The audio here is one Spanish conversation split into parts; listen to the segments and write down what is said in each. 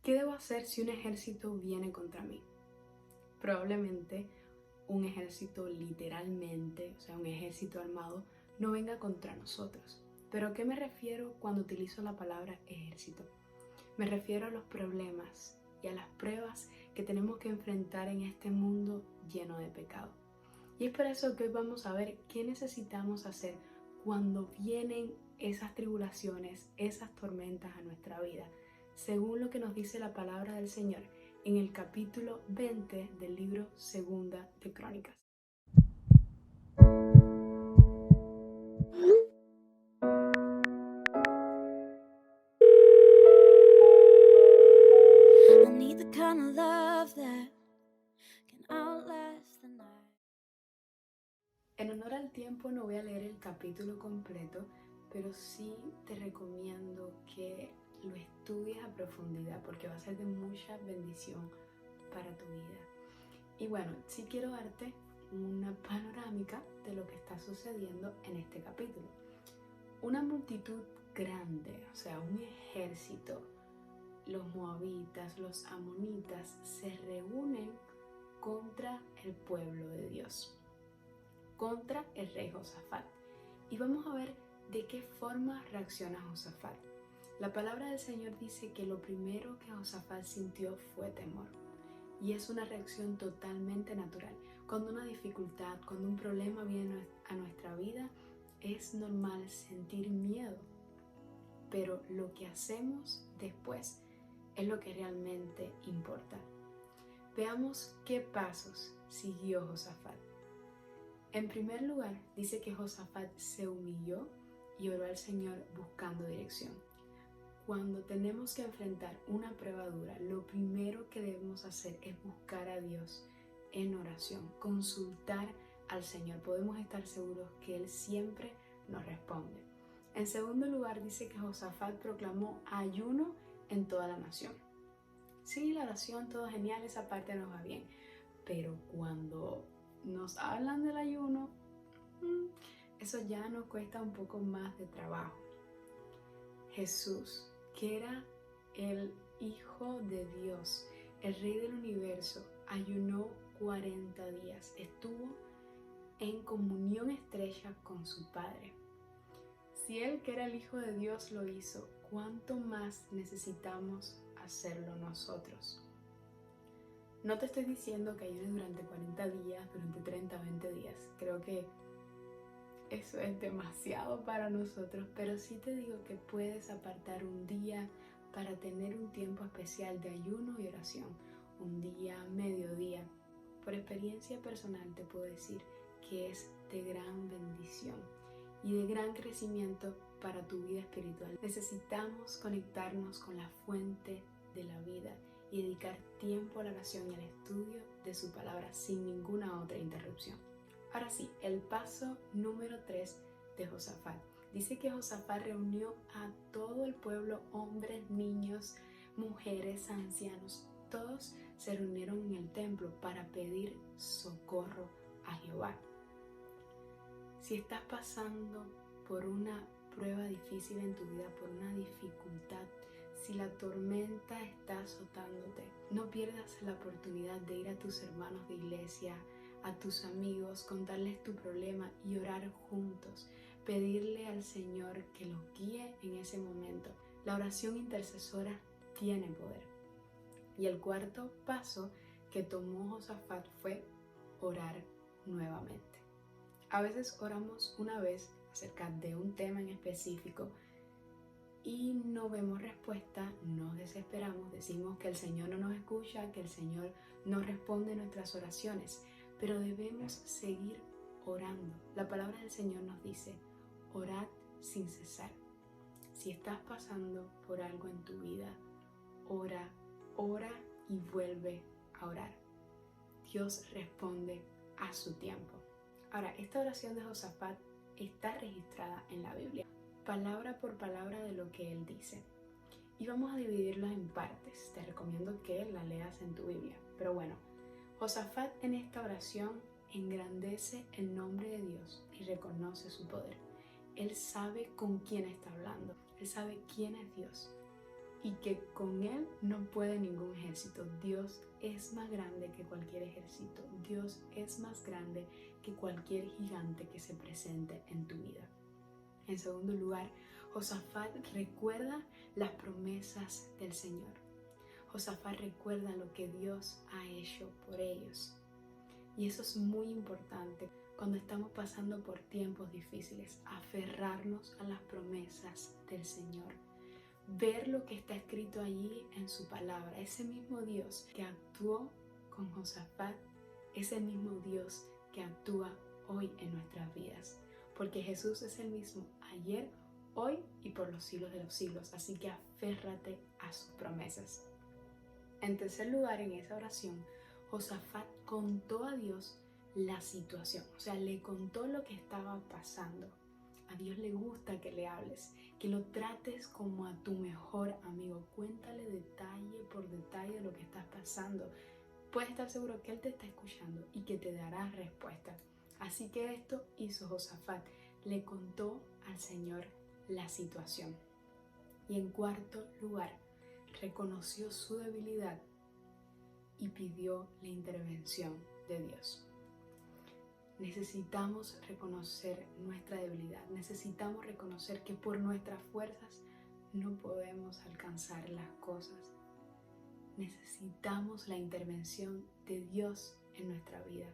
¿Qué debo hacer si un ejército viene contra mí? Probablemente un ejército literalmente, o sea, un ejército armado, no venga contra nosotros. ¿Pero a qué me refiero cuando utilizo la palabra ejército? Me refiero a los problemas y a las pruebas que tenemos que enfrentar en este mundo lleno de pecado. Y es por eso que hoy vamos a ver qué necesitamos hacer cuando vienen esas tribulaciones, esas tormentas a nuestra vida, según lo que nos dice la palabra del Señor en el capítulo 20 del libro Segunda de Crónicas. En honor al tiempo no voy a leer el capítulo completo, pero sí te recomiendo que lo estudies a profundidad porque va a ser de mucha bendición para tu vida. Y bueno, sí quiero darte una panorámica de lo que está sucediendo en este capítulo. Una multitud grande, o sea, un ejército, los moabitas, los amonitas, se reúnen contra el pueblo de Dios, contra el rey Josafat. Y vamos a ver de qué forma reacciona Josafat. La palabra del Señor dice que lo primero que Josafat sintió fue temor. Y es una reacción totalmente natural. Cuando una dificultad, cuando un problema viene a nuestra vida, es normal sentir miedo. Pero lo que hacemos después es lo que realmente importa. Veamos qué pasos siguió Josafat. En primer lugar, dice que Josafat se humilló y oró al Señor buscando dirección. Cuando tenemos que enfrentar una prueba dura, lo primero que debemos hacer es buscar a Dios en oración, consultar al Señor. Podemos estar seguros que Él siempre nos responde. En segundo lugar, dice que Josafat proclamó ayuno en toda la nación. Sí, la oración, todo genial, esa parte nos va bien. Pero cuando nos hablan del ayuno, eso ya nos cuesta un poco más de trabajo. Jesús, que era el Hijo de Dios, el Rey del Universo, ayunó 40 días. Estuvo en comunión estrecha con su Padre. Si Él, que era el Hijo de Dios, lo hizo, ¿cuánto más necesitamos hacerlo nosotros? No te estoy diciendo que ayunes durante 40 días, durante 30, 20 días. Creo que eso es demasiado para nosotros, pero sí te digo que puedes apartar un día para tener un tiempo especial de ayuno y oración, un día, mediodía. Por experiencia personal te puedo decir que es de gran bendición y de gran crecimiento para tu vida espiritual. Necesitamos conectarnos con la fuente de la vida y dedicar tiempo a la oración y al estudio de su palabra sin ninguna otra interrupción. Ahora sí, el paso número 3 de Josafat. Dice que Josafat reunió a todo el pueblo, hombres, niños, mujeres, ancianos. Todos se reunieron en el templo para pedir socorro a Jehová. Si estás pasando por una prueba difícil en tu vida, por una dificultad, si la tormenta está azotándote, no pierdas la oportunidad de ir a tus hermanos de iglesia, a tus amigos, contarles tu problema y orar juntos, pedirle al Señor que los guíe en ese momento. La oración intercesora tiene poder. Y el cuarto paso que tomó Josafat fue orar nuevamente. A veces oramos una vez acerca de un tema en específico y no vemos respuesta, nos desesperamos, decimos que el Señor no nos escucha, que el Señor no responde nuestras oraciones, pero debemos seguir orando. La palabra del Señor nos dice, orad sin cesar. Si estás pasando por algo en tu vida, ora y vuelve a orar. Dios responde a su tiempo. Ahora, esta oración de Josafat está registrada en la Biblia, palabra por palabra de lo que él dice. Y vamos a dividirlos en partes. Te recomiendo que la leas en tu Biblia. Pero bueno, Josafat en esta oración engrandece el nombre de Dios y reconoce su poder. Él sabe con quién está hablando. Él sabe quién es Dios. y que con Él no puede ningún ejército. Dios es más grande que cualquier ejército. Dios es más grande que cualquier gigante que se presente en tu vida. En segundo lugar, Josafat recuerda las promesas del Señor. Josafat recuerda lo que Dios ha hecho por ellos. Y eso es muy importante cuando estamos pasando por tiempos difíciles, aferrarnos a las promesas del Señor. Ver lo que está escrito allí en su palabra. Ese mismo Dios que actuó con Josafat, ese mismo Dios que actúa hoy en nuestras vidas. Porque Jesús es el mismo ayer, hoy y por los siglos de los siglos. Así que aférrate a sus promesas. En tercer lugar, en esa oración, Josafat contó a Dios la situación. O sea, le contó lo que estaba pasando. A Dios le gusta que le hables, que lo trates como a tu mejor amigo. Cuéntale detalle por detalle lo que estás pasando. Puedes estar seguro que Él te está escuchando y que te dará respuesta. Así que esto hizo Josafat. Le contó al Señor la situación. Y en cuarto lugar, reconoció su debilidad y pidió la intervención de Dios. Necesitamos reconocer nuestra debilidad. Necesitamos reconocer que por nuestras fuerzas no podemos alcanzar las cosas. Necesitamos la intervención de Dios en nuestra vida.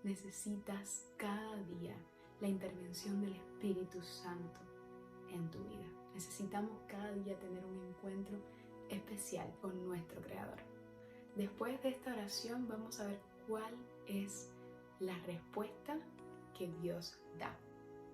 Necesitas cada día la intervención del Espíritu Santo en tu vida. Necesitamos cada día tener un encuentro especial con nuestro Creador. Después de esta oración vamos a ver cuál es la respuesta que Dios da.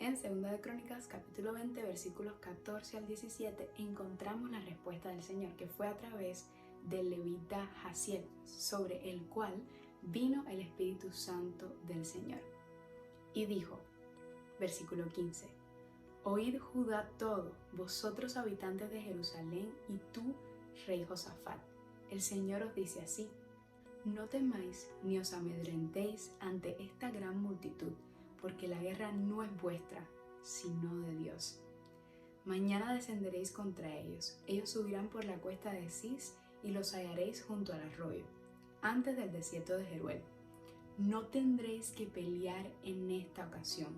En 2 de Crónicas, capítulo 20, versículos 14 al 17, encontramos la respuesta del Señor, que fue a través del levita Jaziel, sobre el cual vino el Espíritu Santo del Señor. Y dijo, versículo 15, Oíd Judá todo, vosotros habitantes de Jerusalén, y tú, rey Josafat. El Señor os dice así, no temáis ni os amedrentéis ante esta gran multitud, porque la guerra no es vuestra, sino de Dios. Mañana descenderéis contra ellos. Ellos subirán por la cuesta de Cis y los hallaréis junto al arroyo, antes del desierto de Jeruel. No tendréis que pelear en esta ocasión.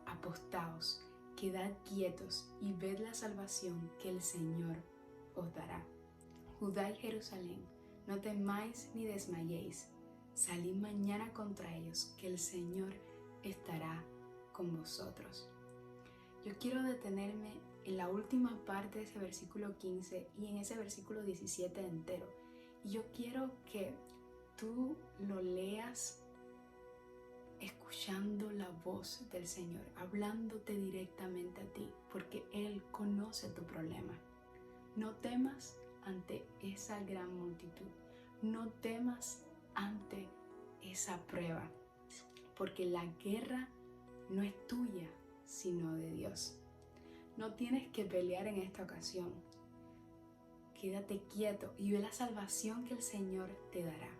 Apostaos, quedad quietos y ved la salvación que el Señor os dará. Judá y Jerusalén, no temáis ni desmayéis. Salid mañana contra ellos, que el Señor estará con vosotros. Yo quiero detenerme en la última parte de ese versículo 15 y en ese versículo 17 entero. Y yo quiero que tú lo leas escuchando la voz del Señor, hablándote directamente a ti, porque Él conoce tu problema. No temas ante esa gran multitud. No temas ante esa prueba, porque la guerra no es tuya, sino de Dios. No tienes que pelear en esta ocasión. Quédate quieto y ve la salvación que el Señor te dará.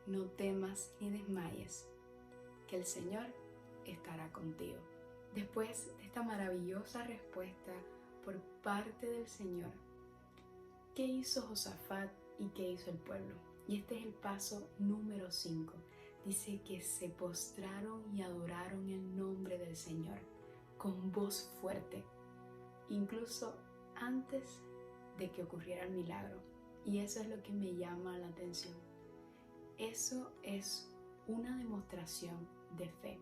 No temas ni desmayes, que el Señor estará contigo. Después de esta maravillosa respuesta por parte del Señor, ¿qué hizo Josafat y qué hizo el pueblo? Y este es el paso número 5. Dice que se postraron y adoraron el nombre del Señor con voz fuerte, incluso antes de que ocurriera el milagro. Y eso es lo que me llama la atención. Eso es una demostración de fe.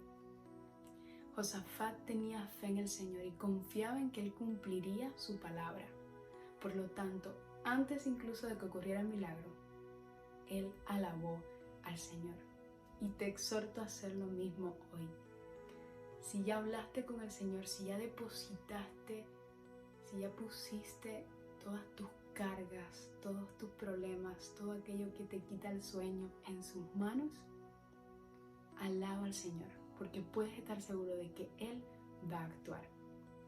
Josafat tenía fe en el Señor y confiaba en que Él cumpliría su palabra. Por lo tanto, antes incluso de que ocurriera el milagro, Él alabó al Señor. Y te exhorto a hacer lo mismo hoy. Si ya hablaste con el Señor, si ya depositaste, si ya pusiste todas tus cargas, todos tus problemas, todo aquello que te quita el sueño en sus manos, alaba al Señor, porque puedes estar seguro de que Él va a actuar.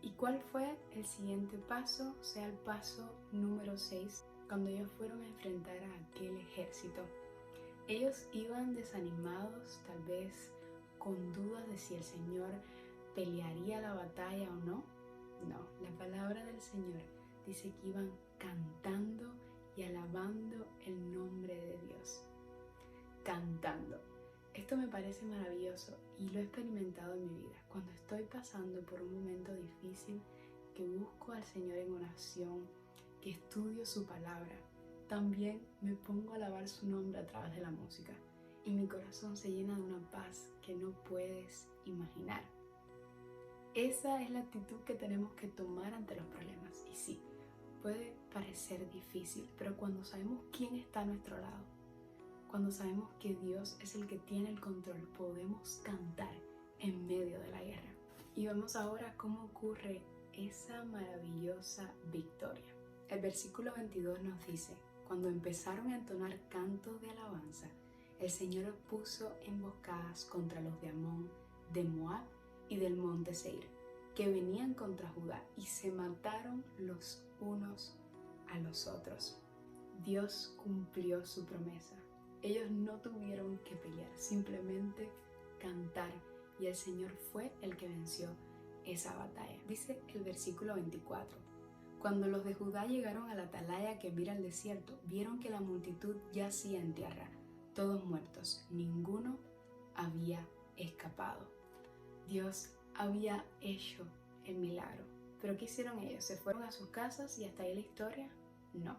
¿Y cuál fue el siguiente paso? O sea, el paso número 6, cuando ellos fueron a enfrentar a aquel ejército. Ellos iban desanimados, tal vez con dudas de si el Señor pelearía la batalla o no. No, la palabra del Señor dice que iban cantando y alabando el nombre de Dios. Cantando. Esto me parece maravilloso y lo he experimentado en mi vida. Cuando estoy pasando por un momento difícil, que busco al Señor en oración, que estudio su palabra, también me pongo a alabar su nombre a través de la música y mi corazón se llena de una paz que no puedes imaginar. Esa es la actitud que tenemos que tomar ante los problemas. Y sí, puede parecer difícil, pero cuando sabemos quién está a nuestro lado, cuando sabemos que Dios es el que tiene el control, podemos cantar en medio de la guerra. Y vemos ahora cómo ocurre esa maravillosa victoria. El versículo 22 nos dice: cuando empezaron a entonar cantos de alabanza, el Señor puso emboscadas contra los de Amón, de Moab y del monte Seir, que venían contra Judá, y se mataron los unos a los otros. Dios cumplió su promesa. Ellos no tuvieron que pelear, simplemente cantar, y el Señor fue el que venció esa batalla. Dice el versículo 24: cuando los de Judá llegaron a la atalaya que mira al desierto, vieron que la multitud yacía en tierra, todos muertos, ninguno había escapado. Dios había hecho el milagro. ¿Pero qué hicieron ellos? ¿Se fueron a sus casas y hasta ahí la historia? No.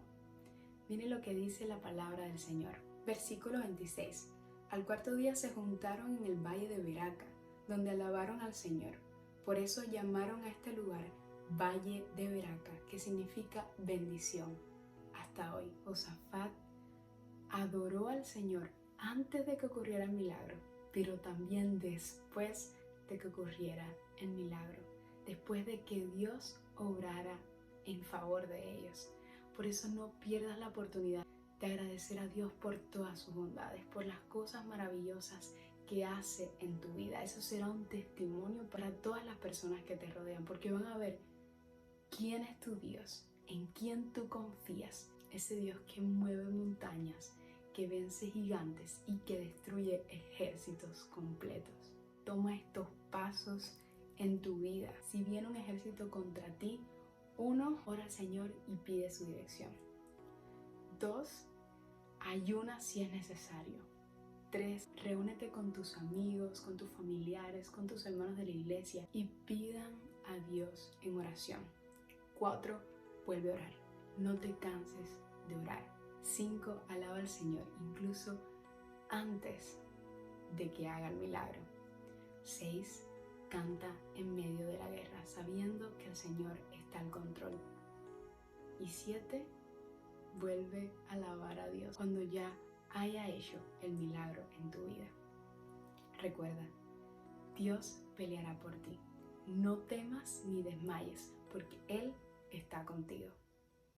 Miren lo que dice la palabra del Señor. Versículo 26. Al cuarto día se juntaron en el valle de Beraca, donde alabaron al Señor. Por eso llamaron a este lugar Valle de Beraca, que significa bendición. Hasta hoy, Josafat adoró al Señor antes de que ocurriera el milagro, pero también después de que ocurriera el milagro, después de que Dios obrara en favor de ellos. Por eso no pierdas la oportunidad de agradecer a Dios por todas sus bondades, por las cosas maravillosas que hace en tu vida. Eso será un testimonio para todas las personas que te rodean, porque van a ver quién es tu Dios, en quién tú confías, ese Dios que mueve montañas, que vence gigantes y que destruye ejércitos completos. Toma estos pasos en tu vida. Si viene un ejército contra ti, 1, ora al Señor y pide su dirección. 2, ayuna si es necesario. 3, reúnete con tus amigos, con tus familiares, con tus hermanos de la iglesia y pidan a Dios en oración. 4, vuelve a orar. No te canses de orar. 5, alaba al Señor, incluso antes de que haga el milagro. 6, canta en medio de la guerra, sabiendo que el Señor está al control. Y 7, vuelve a alabar a Dios cuando ya haya hecho el milagro en tu vida. Recuerda, Dios peleará por ti. No temas ni desmayes, porque Él está contigo.